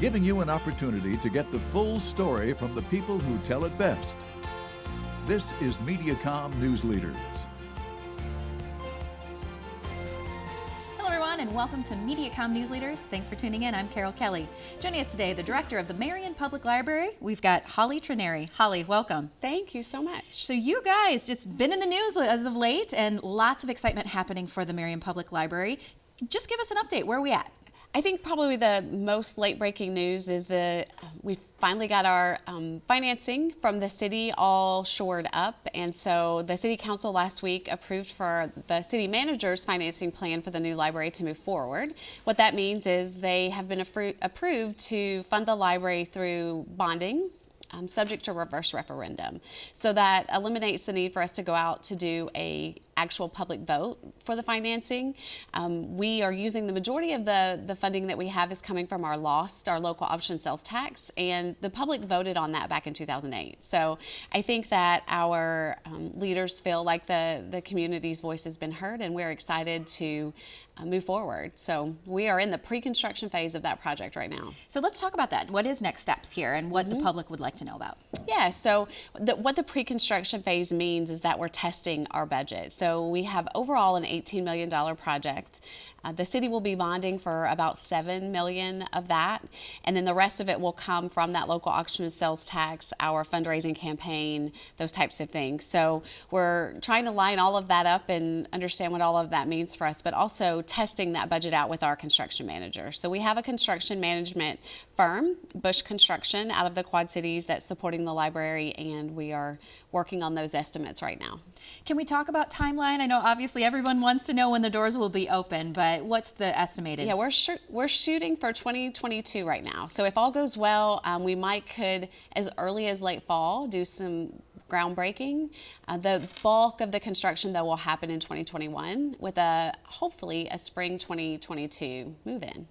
giving you an opportunity to get the full story from the people who tell it best. This is Mediacom News Leaders. And welcome to Mediacom News Leaders. Thanks for tuning in. I'm Carol Kelly. Joining us today, the director of the Marion Public Library, we've got Hollie Trenary. Hollie, welcome. Thank you so much. So you guys just been in the news as of late and lots of excitement happening for the Marion Public Library. Just give us an update. Where are we at? I think probably the most late-breaking news is that we finally got our financing from the city all shored up, and so the city council last week approved for the city manager's financing plan for the new library to move forward. What that means is they have been approved to fund the library through bonding, subject to reverse referendum. So that eliminates the need for us to go out to do a actual public vote for the financing. We are using the majority of the funding that we have is coming from our local option sales tax, and the public voted on that back in 2008. So I think that our leaders feel like the community's voice has been heard, and we're excited to move forward. So we are in the pre-construction phase of that project right now. So let's talk about that. What is next steps here and what the public would like to know about? Yeah, so what the pre-construction phase means is that we're testing our budget. So we have overall an $18 million project. The city will be bonding for about $7 million of that, and then the rest of it will come from that local auction sales tax, our fundraising campaign, those types of things. So we're trying to line all of that up and understand what all of that means for us, but also testing that budget out with our construction manager. So we have a construction management firm, Bush Construction, out of the Quad Cities that's supporting the library, and we are working on those estimates right now. Can we talk about timeline? I know obviously everyone wants to know when the doors will be open, but what's the estimated? Yeah, we're shooting for 2022 right now. So if all goes well, we could, as early as late fall, do some groundbreaking. The bulk of the construction, though, will happen in 2021 with hopefully a spring 2022 move-in.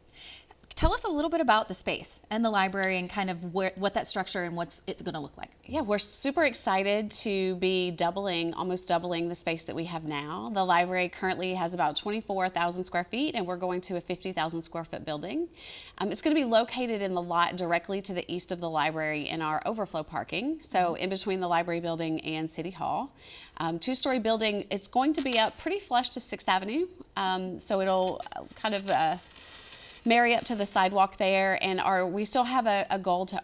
Tell us a little bit about the space and the library and kind of what that structure and what it's going to look like. Yeah, we're super excited to be almost doubling the space that we have now. The library currently has about 24,000 square feet, and we're going to a 50,000 square foot building. It's going to be located in the lot directly to the east of the library in our overflow parking, so in between the library building and City Hall. Two-story building. It's going to be up pretty flush to 6th Avenue, so it'll kind of marry up to the sidewalk there, and we still have a goal to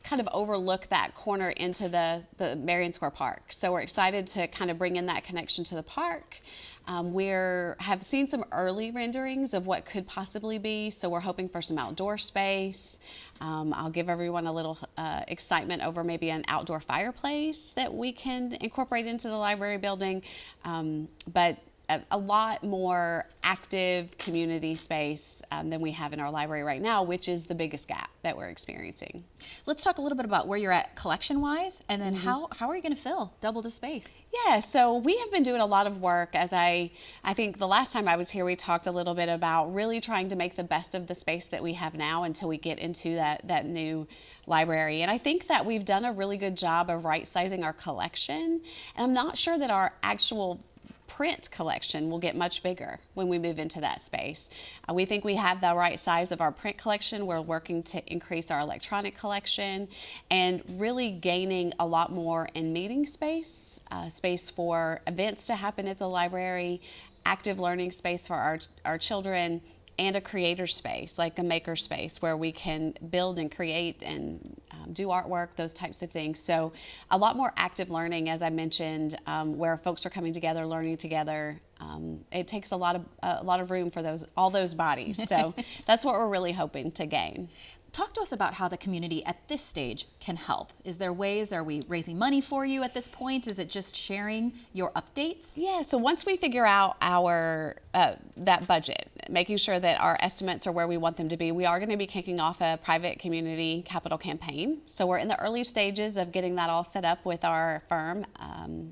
kind of overlook that corner into the Marion Square Park. So we're excited to kind of bring in that connection to the park. We have seen some early renderings of what could possibly be, so we're hoping for some outdoor space. I'll give everyone a little excitement over maybe an outdoor fireplace that we can incorporate into the library building, but a lot more active community space than we have in our library right now, which is the biggest gap that we're experiencing. Let's talk a little bit about where you're at collection-wise, and then how are you going to double the space? Yeah, so we have been doing a lot of work. As I think the last time I was here, we talked a little bit about really trying to make the best of the space that we have now until we get into that new library. And I think that we've done a really good job of right-sizing our collection, and I'm not sure that our actual print collection will get much bigger when we move into that space. We think we have the right size of our print collection. We're working to increase our electronic collection and really gaining a lot more in meeting space, space for events to happen at the library, active learning space for our children, and a creator space, like a maker space where we can build and create and do artwork, those types of things. So a lot more active learning, as I mentioned, where folks are coming together, learning together. It takes a lot of room for all those bodies. So that's what we're really hoping to gain. Talk to us about how the community at this stage can help. Is there ways, are we raising money for you at this point? Is it just sharing your updates? Yeah, so once we figure out that budget, making sure that our estimates are where we want them to be, we are going to be kicking off a private community capital campaign. So we're in the early stages of getting that all set up with our firm,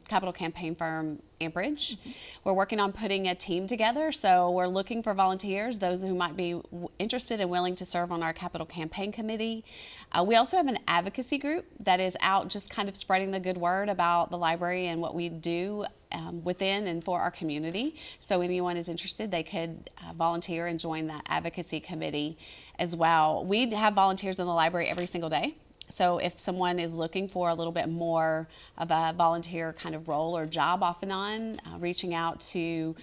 capital campaign firm, Ambridge. We're working on putting a team together, so we're looking for volunteers, those who might be interested and willing to serve on our capital campaign committee. We also have an advocacy group that is out just kind of spreading the good word about the library and what we do within and for our community. So anyone is interested, they could volunteer and join that advocacy committee as well. We have volunteers in the library every single day. So if someone is looking for a little bit more of a volunteer kind of role or job off and on, reaching out to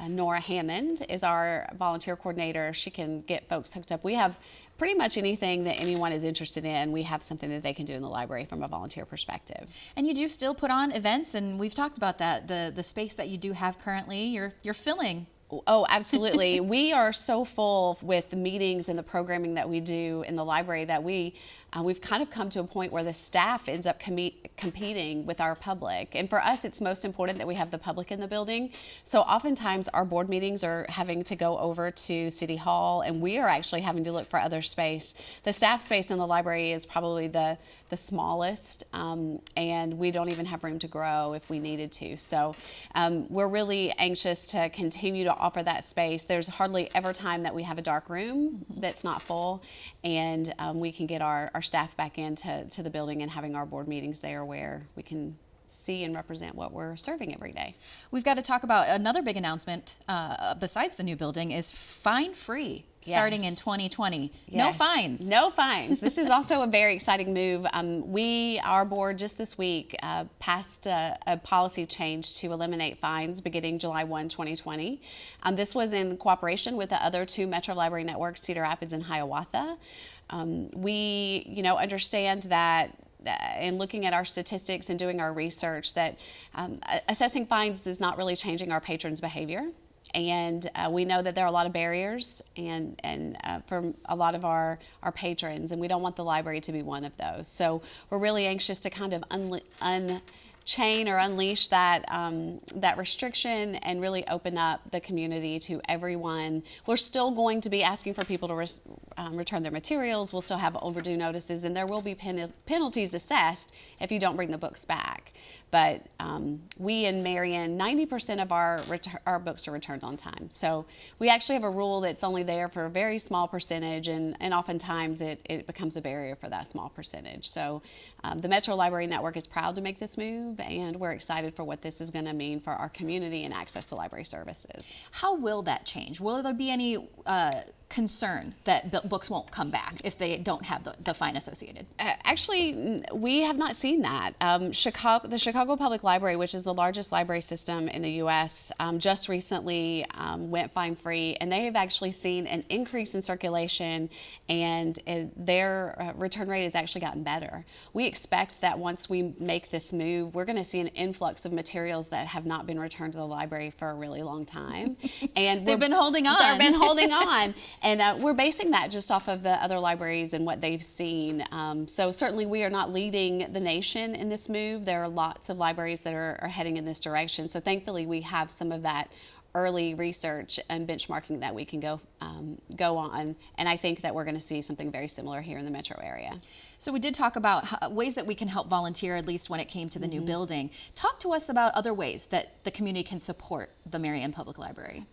Nora Hammond is our volunteer coordinator. She can get folks hooked up. We have pretty much anything that anyone is interested in. We have something that they can do in the library from a volunteer perspective. And you do still put on events, and we've talked about that. The space that you do have currently, you're filling. Oh, absolutely. We are so full with the meetings and the programming that we do in the library that we've kind of come to a point where the staff ends up competing with our public. And for us, it's most important that we have the public in the building. So oftentimes our board meetings are having to go over to City Hall, and we are actually having to look for other space. The staff space in the library is probably the smallest, and we don't even have room to grow if we needed to. So we're really anxious to continue to offer that space. There's hardly ever time that we have a dark room that's not full, and we can get our staff back into the building and having our board meetings there where we can see and represent what we're serving every day. We've got to talk about another big announcement besides the new building is fine free starting in 2020. Yes. No fines. No fines. This is also a very exciting move. Our board just this week passed a policy change to eliminate fines beginning July 1, 2020. This was in cooperation with the other two Metro Library networks, Cedar Rapids and Hiawatha. We, understand that in looking at our statistics and doing our research that assessing fines is not really changing our patrons' behavior. And we know that there are a lot of barriers and for a lot of our patrons, and we don't want the library to be one of those. So we're really anxious to kind of unchain or unleash that restriction and really open up the community to everyone. We're still going to be asking for people to return their materials. We'll still have overdue notices, and there will be penalties assessed if you don't bring the books back. But we in Marion, 90% of our books are returned on time. So we actually have a rule that's only there for a very small percentage, and oftentimes it becomes a barrier for that small percentage. So the Metro Library Network is proud to make this move, and we're excited for what this is going to mean for our community and access to library services. How will that change? Will there be any concern that books won't come back if they don't have the fine associated? Actually, we have not seen that. The Chicago Public Library, which is the largest library system in the U.S., just recently went fine-free, and they have actually seen an increase in circulation, and their return rate has actually gotten better. We expect that once we make this move, we're going to see an influx of materials that have not been returned to the library for a really long time. And they've been holding on. They've been holding on. And we're basing that just off of the other libraries and what they've seen. So certainly we are not leading the nation in this move. There are lots of libraries that are heading in this direction. So thankfully we have some of that early research and benchmarking that we can go on, and I think that we're going to see something very similar here in the metro area. So we did talk about ways that we can help volunteer, at least when it came to the new building. Talk to us about other ways that the community can support the Marion Public Library.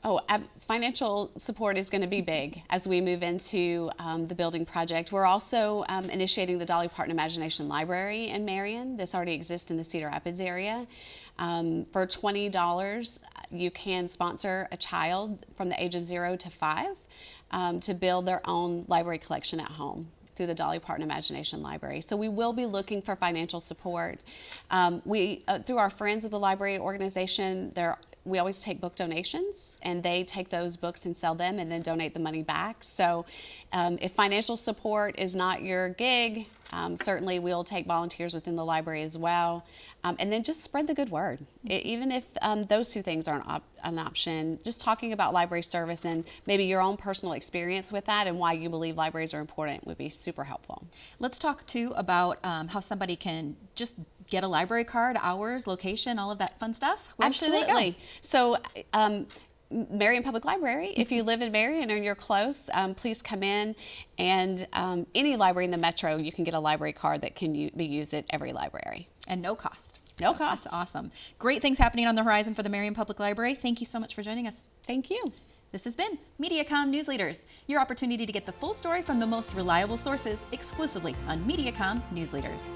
Financial support is going to be big as we move into the building project. We're also initiating the Dolly Parton Imagination Library in Marion. This already exists in the Cedar Rapids area. For $20, you can sponsor a child from the age of 0 to 5 to build their own library collection at home through the Dolly Parton Imagination Library. So we will be looking for financial support. Through our Friends of the Library organization, we always take book donations, and they take those books and sell them and then donate the money back. So if financial support is not your gig, certainly we'll take volunteers within the library as well. And then just spread the good word. Even if those two things aren't an option, just talking about library service and maybe your own personal experience with that and why you believe libraries are important would be super helpful. Let's talk too about how somebody can just get a library card, hours, location, all of that fun stuff. Where Absolutely. Should they go? So Marion Public Library, if you live in Marion or you're close, please come in, and any library in the metro, you can get a library card that can be used at every library. And no cost. No So cost. That's awesome. Great things happening on the horizon for the Marion Public Library. Thank you so much for joining us. Thank you. This has been Mediacom News Leaders, your opportunity to get the full story from the most reliable sources exclusively on Mediacom News Leaders.